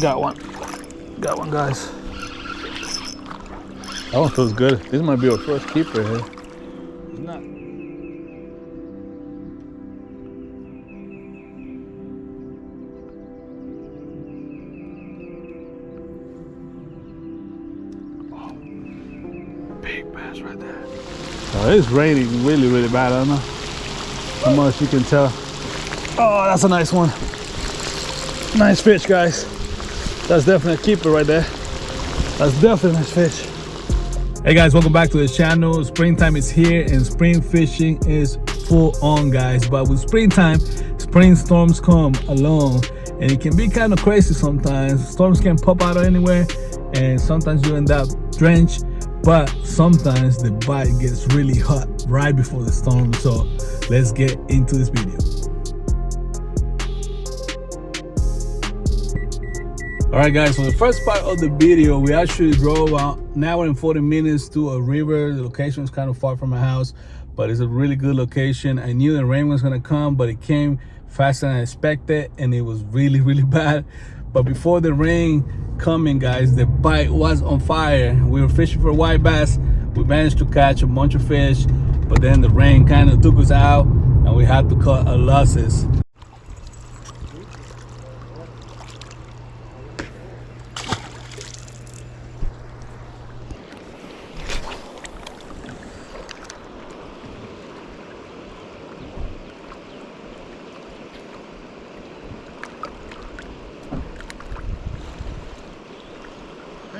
Got one. Got one, guys. That one feels good. This might be our first keeper here. It's not. Oh, big bass right there. Oh, it's raining really, really bad. I don't know how much you can tell. Oh, that's a nice one. Nice fish, guys. That's definitely a keeper right there. That's definitely a nice fish. Hey guys, welcome back to the channel. Springtime is here and spring fishing is full on, guys. But with springtime, spring storms come along and it can be kind of crazy sometimes. Storms can pop out of anywhere and sometimes you end up drenched, but sometimes the bite gets really hot right before the storm. So let's get into this video. All right, guys, so the first part of the video, we actually drove about an hour and 40 minutes to a river. The location is kind of far from my house, but it's a really good location. I knew the rain was gonna come, but it came faster than I expected, and it was really, really bad. But before the rain coming, guys, the bite was on fire. We were fishing for white bass. We managed to catch a bunch of fish, but then the rain kind of took us out, and we had to cut our losses.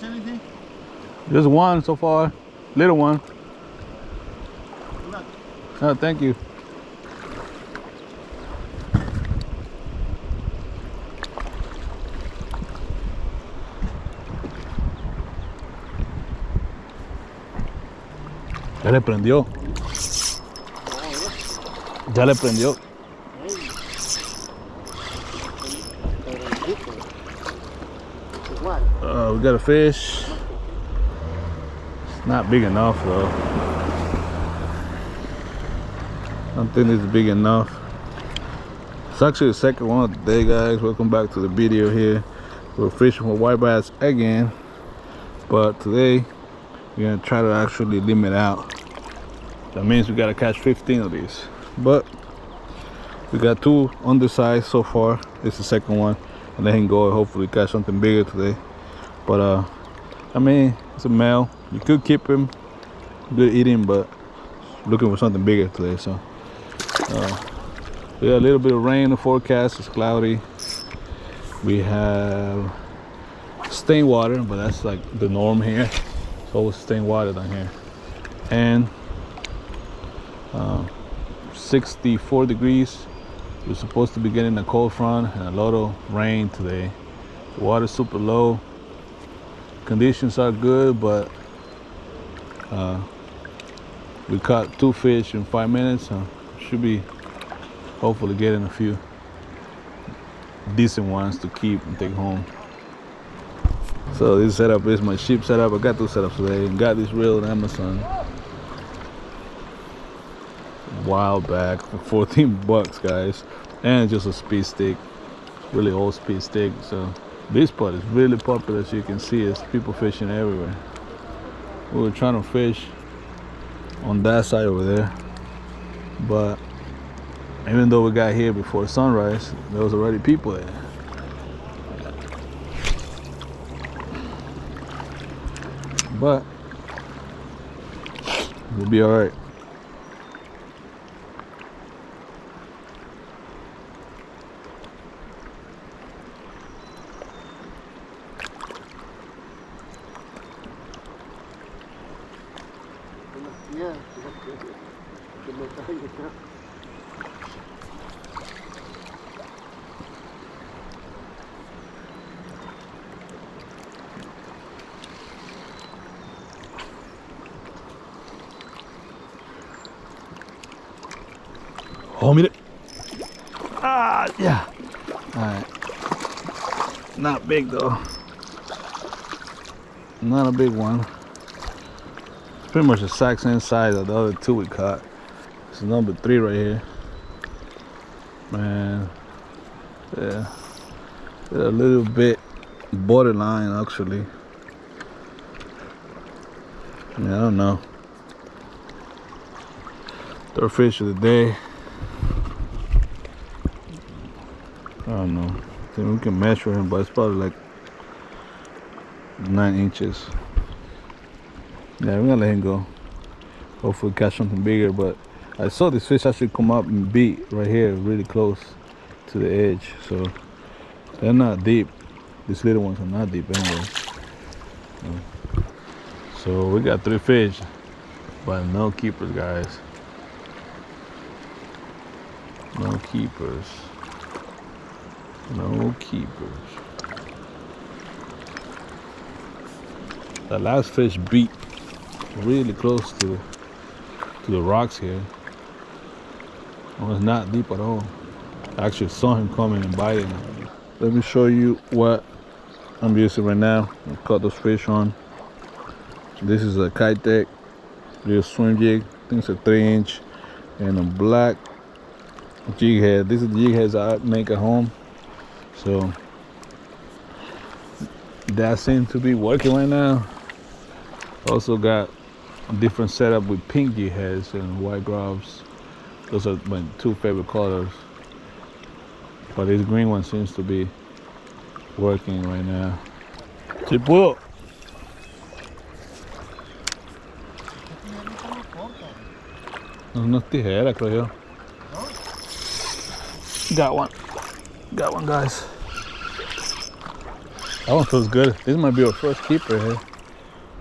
Anything? Just one so far, little one. Look. Oh, thank you. Ya le prendió. Ya le prendió. We got a fish. It's not big enough though. I don't think it's big enough. It's actually the second one of the day, guys. Welcome back to the video here. We're fishing for white bass again, but today we're gonna try to actually limit out. That means we gotta catch 15 of these, but we got 2 undersized so far. This is the second one, and let him go and hopefully catch something bigger today. But I mean, it's a male. You could keep him, good eating, but looking for something bigger today. So we got a little bit of rain in the forecast. It's cloudy. We have stained water, but that's like the norm here. It's always stained water down here. And 64 degrees. We're supposed to be getting a cold front and a lot of rain today. The water's super low. Conditions are good, but we caught 2 fish in 5 minutes, so should be hopefully getting a few decent ones to keep and take home. So this setup is my cheap setup. I got 2 setups today and got this reel on Amazon a while back for 14 bucks, guys, and just a speed stick, really old speed stick. So this spot is really popular, as you can see. It's people fishing everywhere. We were trying to fish on that side over there, but even though we got here before sunrise, there was already people there. But we'll be all right. Yeah. Oh, mire. Ah, yeah. All right. Not big though. Not a big one. It's pretty much the exact same size of the other 2 we caught. This is number 3 right here. Man, yeah, a little bit borderline actually. Yeah, I don't know. Third fish of the day. I don't know. I think we can measure him, but it's probably like 9 inches. Yeah, we're gonna let him go. Hopefully catch something bigger, but I saw this fish actually come up and beat right here, really close to the edge. So they're not deep. These little ones are not deep anyway. So we got 3 fish, but no keepers, guys. No keepers. No keepers. The last fish beat really close to the rocks here. It was not deep at all. I actually saw him coming and biting. Let me show you what I'm using right now. I caught those fish on. This is a Kitech little swim jig. I think it's a 3-inch and a black jig head. This is the jig heads I make at home. So that seems to be working right now. Also got a different setup with pink jig heads and white grubs. Those are my 2 favorite colors. But this green one seems to be working right now. Tipo. Unas tijeras, creo yo. Got one. Got one, guys. That one feels good. This might be our first keeper here.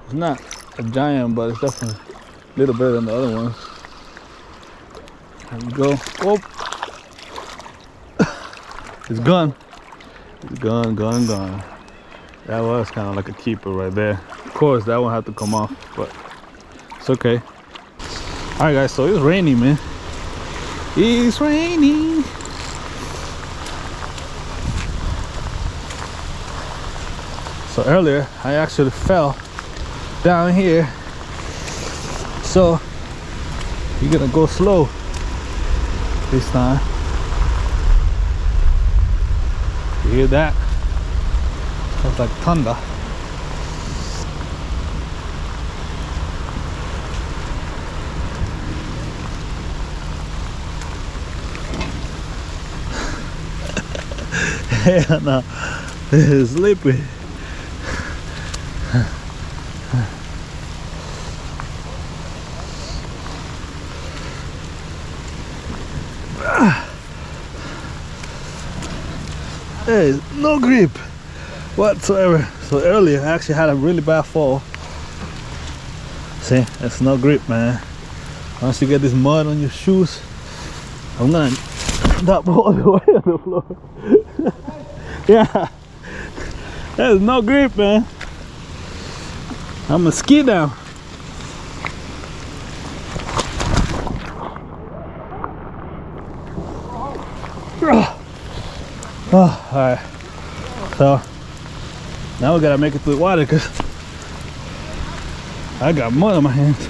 It's not a giant, but it's definitely a little better than the other ones. There we go. Oh! It's gone. It's gone, gone, gone. That was kind of like a keeper right there. Of course, that one had to come off, but it's okay. All right, guys, so it's raining, man. It's raining. So earlier, I actually fell down here. So you're gonna go slow this time. You hear that? Sounds like thunder. Yeah, no, it's sleepy. There is no grip whatsoever. So earlier I actually had a really bad fall. See, there's no grip, man. Once you get this mud on your shoes, I'm gonna drop all the way on the floor. Yeah, there's no grip, man. I'm gonna ski down. Oh, all right. So now we gotta make it through the water because I got mud on my hands.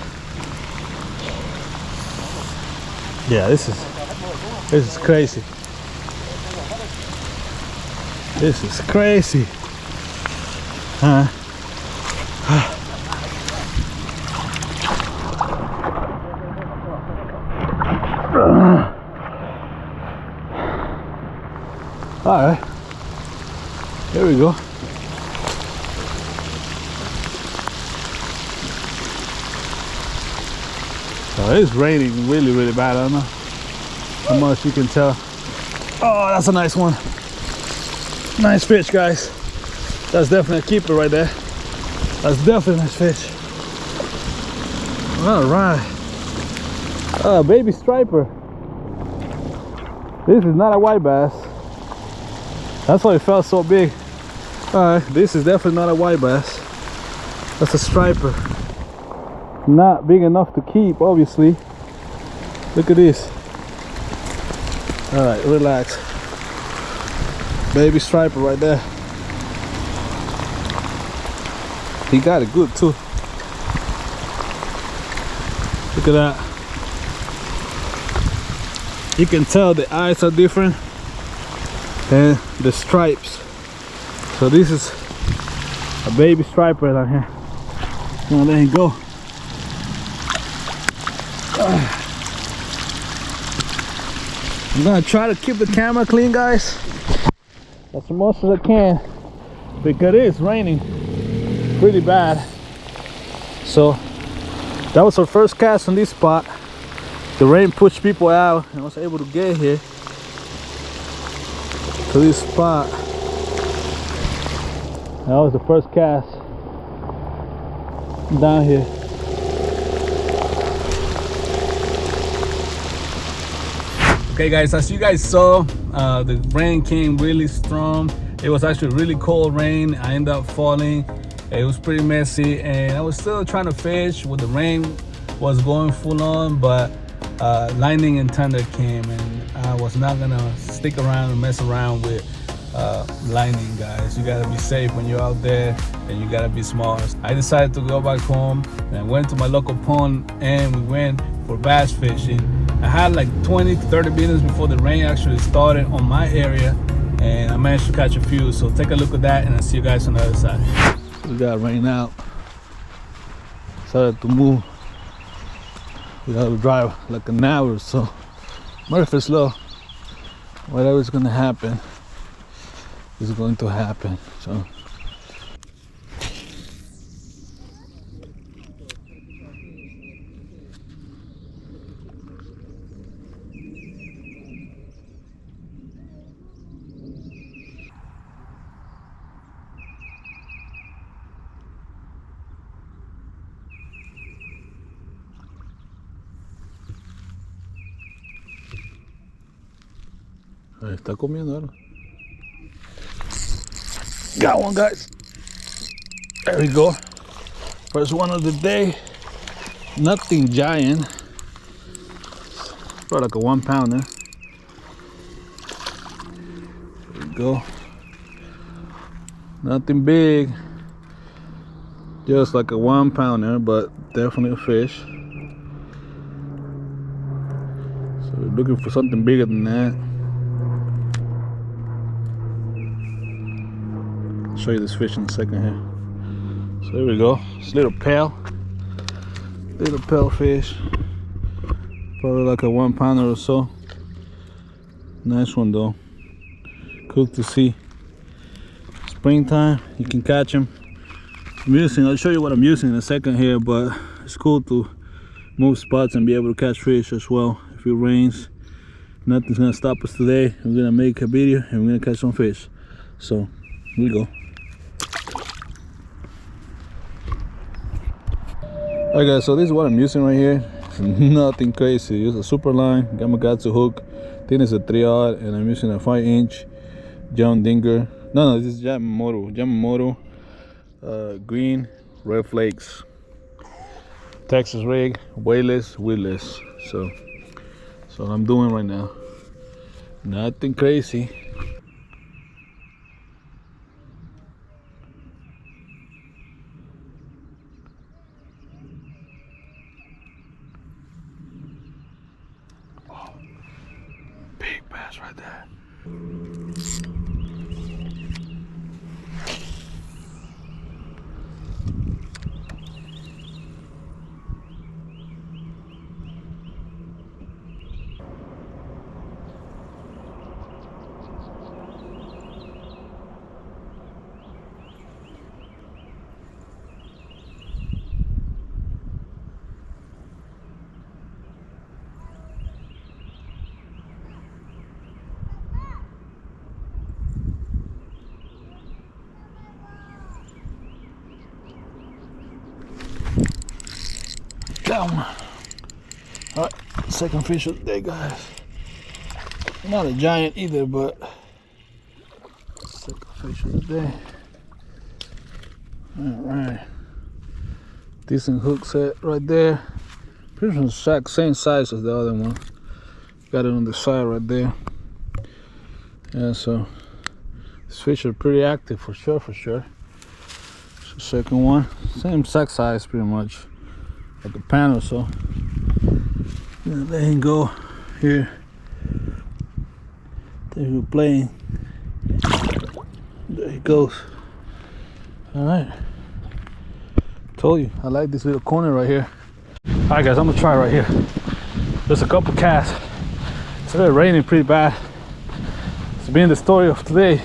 Yeah, this is crazy. This is crazy. All right, there we go. So it's raining really, really bad. I don't know how much you can tell. Oh, that's a nice one. Nice fish, guys. That's definitely a keeper right there. That's definitely a nice fish. All right. Oh, baby striper. This is not a white bass. That's why it felt so big. All right, this is definitely not a white bass. That's a striper. Not big enough to keep, obviously. Look at this. All right, relax. Baby striper right there. He got it good too. Look at that. You can tell the eyes are different and the stripes. So this is a baby striper down here. I'm gonna let him go. I'm gonna try to keep the camera clean, guys, as much as I can, because it is raining pretty bad. So that was our first cast on this spot. The rain pushed people out and I was able to get here to this spot. That was the first cast down here. Okay guys, as you guys saw, the rain came really strong. It was actually really cold rain. I ended up falling. It was pretty messy and I was still trying to fish with the rain was going full on, but lightning and thunder came and I was not gonna stick around and mess around with lightning, guys. You gotta be safe when you're out there and you gotta be smart. I decided to go back home and I went to my local pond and we went for bass fishing. I had like 20 to 30 minutes before the rain actually started on my area and I managed to catch a few. So take a look at that and I'll see you guys on the other side. We got rain out. Started to move. We gotta drive like an hour or so. Murphy's slow. Whatever's gonna happen is going to happen. So está comiendo algo. Got one, guys. There we go. First one of the day. Nothing giant. Probably like a 1 pounder. There we go. Nothing big. Just like a 1 pounder, but definitely a fish. So we're looking for something bigger than that. Show you this fish in a second here. So here we go. It's little pale fish, probably like a 1 pounder or so. Nice one though. Cool to see. Springtime, you can catch them. I'll show you what I'm using in a second here, but it's cool to move spots and be able to catch fish as well. If it rains, nothing's gonna stop us today. We're gonna make a video and we're gonna catch some fish. So here we go. Alright guys, so this is what I'm using right here. It's nothing crazy. Use a super line, Gamakatsu hook. I think it's a 3/0, and I'm using a 5-inch John Dinger. No, this is Yamamoto green red flakes. Texas rig, weightless, weedless. So that's what I'm doing right now. Nothing crazy. Big bass right there. Got one. Alright, second fish of the day, guys. Not a giant either, but second fish of the day. Alright. Decent hook set right there. Pretty much the same size as the other one. Got it on the side right there. Yeah, so these fish are pretty active for sure, So second one, same sack size pretty much. Like a pan or so. Let him go here. There he playing. There he goes. All right. Told you, I like this little corner right here. All right, guys, I'm gonna try right here. Just a couple casts. It's really raining pretty bad. It's been the story of today.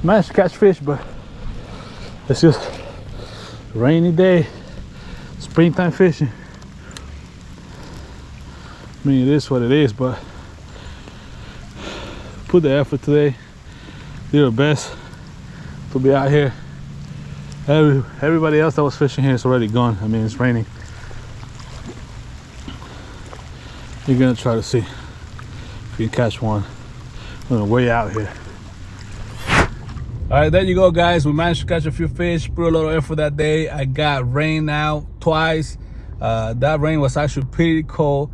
Managed to catch fish, but it's just a rainy day. Springtime fishing. I mean, it is what it is, but put the effort today. Did our best to be out here. Everybody else that was fishing here is already gone. I mean, it's raining. You're gonna try to see if you can catch one on the way out here. All right, there you go, guys. We managed to catch a few fish. Put a little effort that day. I got rain out twice. That rain was actually pretty cold,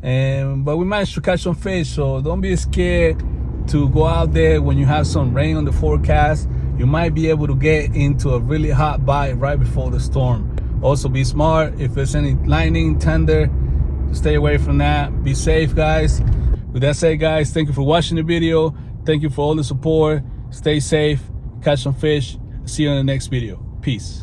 but we managed to catch some fish. So don't be scared to go out there when you have some rain on the forecast. You might be able to get into a really hot bite right before the storm. Also, be smart. If there's any lightning, thunder, stay away from that. Be safe, guys. With that said, guys, thank you for watching the video. Thank you for all the support. Stay safe, catch some fish. See you in the next video. Peace.